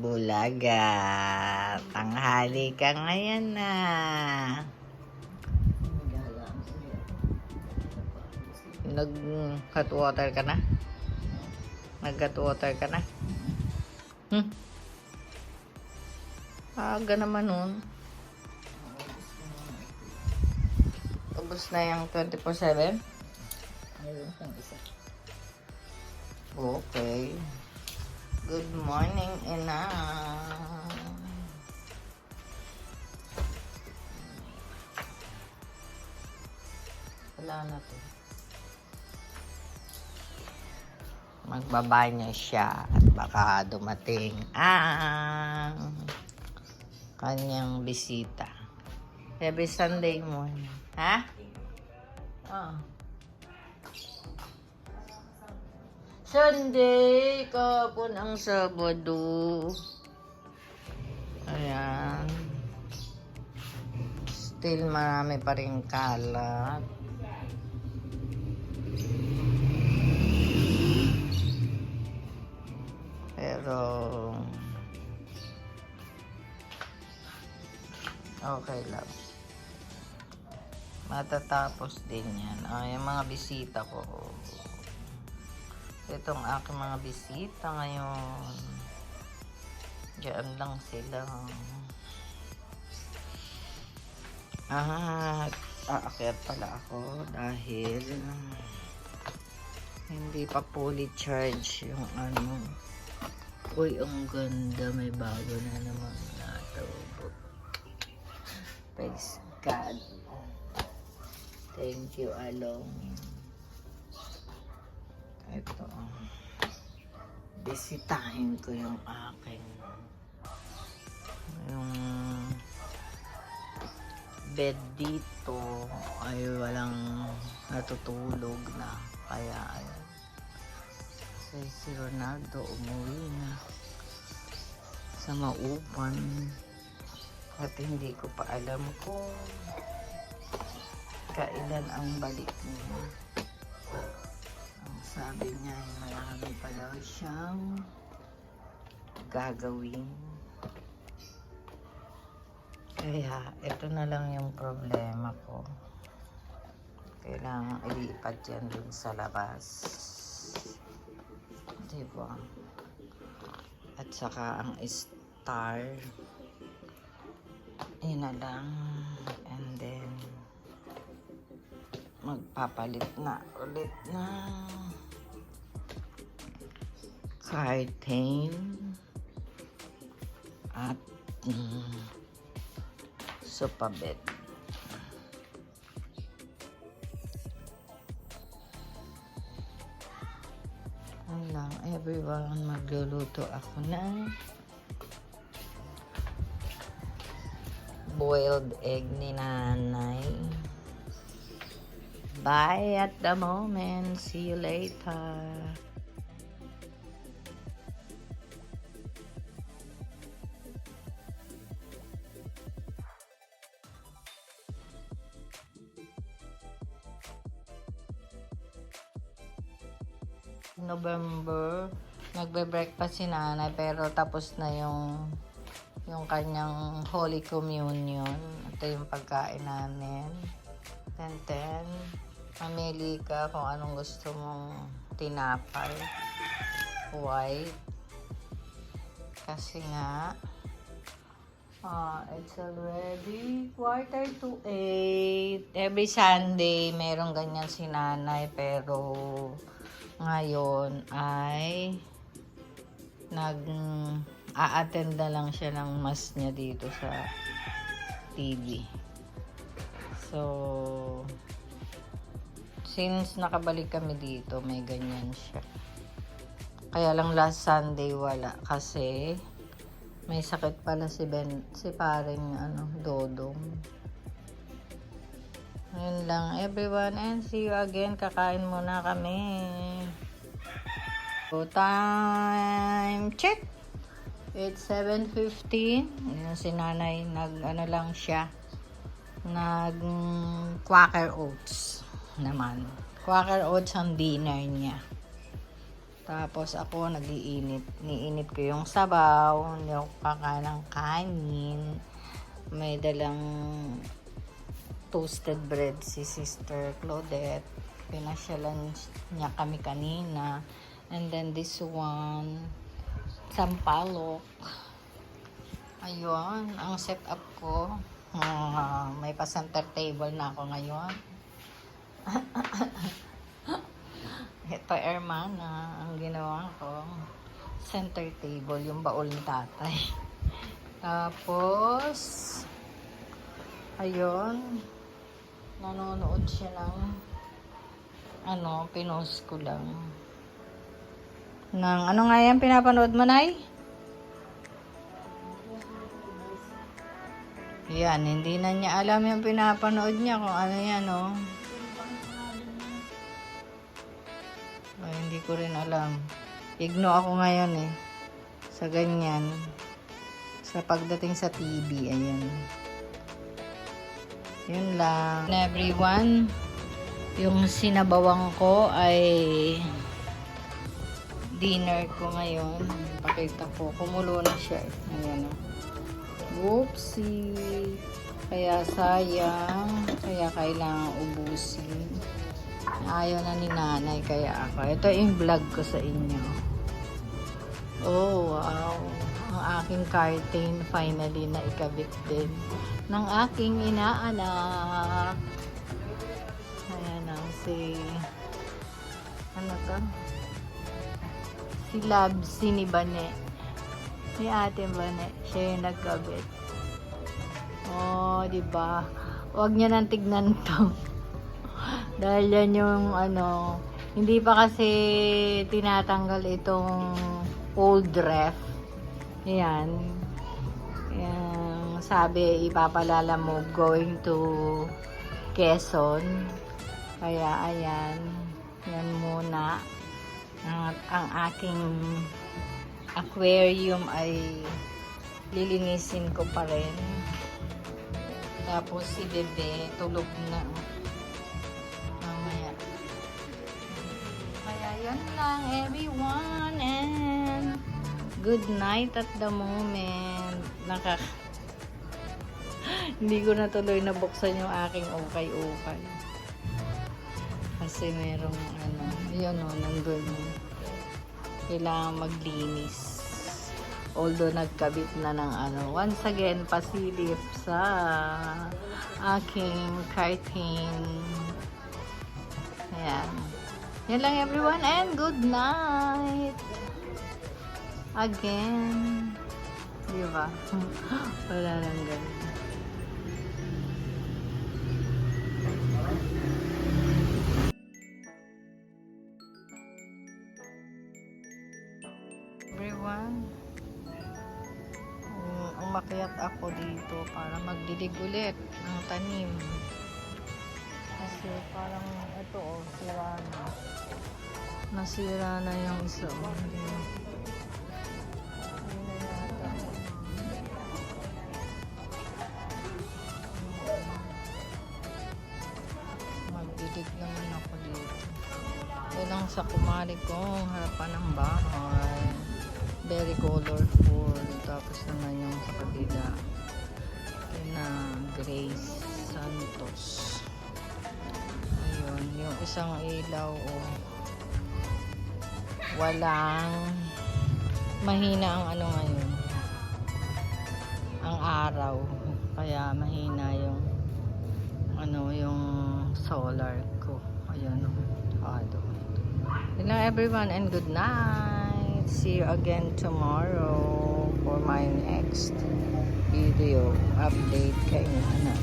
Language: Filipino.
Bulaga, tanghali ka ngayon na. Nag-hot water ka na? Nag-hot water ka na? Aga naman nun. Ubus na yung 24/7? Okay. Good morning, Ina. Wala na to. Magbabanyo siya at baka dumating ang kanyang bisita. Every Sunday morning. Ha? Oh. Sunday, kapon ang Sabado. Ayan. Still marami pa rin kalat. Pero okay lang. Matatapos din yan. Yung mga bisita ko. Itong aking mga bisita ngayon. Diyan lang sila. Aakyat pala ako dahil hindi pa fully charge yung ano. Uy, ang ganda. May bago na naman natubo. Praise God. Thank you, Along. Ito. Bisitahin ko yung aking bed dito ay walang natutulog na. Kaya ayun. Si Ronaldo umuwi na sa Maupan at hindi ko pa alam kung kailan ang balik niya. Ang sabi niya ay marami pa daw siyang gagawin. Kaya ito na lang yung problema ko. Kailangan ilipat yan dun sa labas. Diba? At saka ang star. Yun na lang. And then magpapalit na ulit na curtain at sofa bed. Lang, everyone, magluluto ako ng boiled egg ni nanay. Bye at the moment. See you later. November, nagbe-breakfast si nanay pero tapos na yung kanyang Holy Communion. Ito yung pagkain namin. Then, mamili ka kung anong gusto mong tinapay. White. Kasi nga, it's already 7:45. Every Sunday, merong ganyan si nanay pero ngayon ay nag-a-attend na lang siya ng mass niya dito sa TV. So, since nakabalik kami dito, may ganyan siya. Kaya lang last Sunday wala kasi may sakit pala si paring Dodong. Yun lang everyone and see you again. Kakain muna kami. So time check. It's 7:15. Ayan, si nanay, ano lang siya. Quaker Oats naman. Quaker Oats ang dinner niya. Tapos ako nag-iinit. Niinit ko yung sabaw. Hindi ako kakain ng kanin. May dalang toasted bread si Sister Claudette. Pinasyalan niya kami kanina. And then this one, sampalok. Ayun, ang setup ko. May pa-center table na ako ngayon. Ito, Hermana, ang ginawa ko. Center table, yung baul ni tatay. Tapos, ayun, nanonood siya ng, pinost ko lang. Ano nga yan pinapanood mo, Nay? Yan, hindi na niya alam yung pinapanood niya kung ano yan, oh. Ay, hindi ko rin alam. Igno ako ngayon eh. Sa ganyan. Sa pagdating sa TV, ayan. Yun lang. Everyone, yung sinabawang ko ay dinner ko ngayon. Pakita ko. Kumulo na siya. Ayan o. Whoopsie. Kaya sayang. Kaya kailangan ubusin. Ayaw na ni nanay. Kaya ako. Ito yung vlog ko sa inyo. Oh, wow. Ang aking curtain finally na ikabit din ng aking inaanak. Ayan ang ano to? Si Labsi ni Bane. Ni Ate Bane. Siya yung nagkabit. Oh, diba? Huwag niya nang tignan to. Dahil yan yung hindi pa kasi tinatanggal itong old ref. Ayan. Ayan. Sabi, ipapalala mo going to Quezon. Kaya, ayan. Yan muna. Ang aking aquarium ay lilinisin ko pa rin. Tapos si Bebe tulog na. Mamaya. Kaya yan lang everyone and good night at the moment. Hindi ko na tuloy nabuksan yung aking ukay-ukay. Kasi merong yun nandun. Kailangan maglinis. Although nagkabit na ng once again, pasilip sa aking curtain. Ayan. Yan lang everyone and good night. Again. Diba? Wala nang ganun. Everyone, umakyat ako dito para magdidig ulit ng tanim. Kasi parang ito sira na. Nasira na yung isa. Magdidig naman ako dito. Yan lang sa kumari ko, harapan ng bahay. Very colorful. Tapos naman yung sa kabila na Grace Santos. Ayun, yung isang ilaw walang mahina ang ngayon, ang araw, kaya mahina yung yung solar ko. Ayun yun lang everyone and good night. See you again tomorrow for my next video update kay Nana.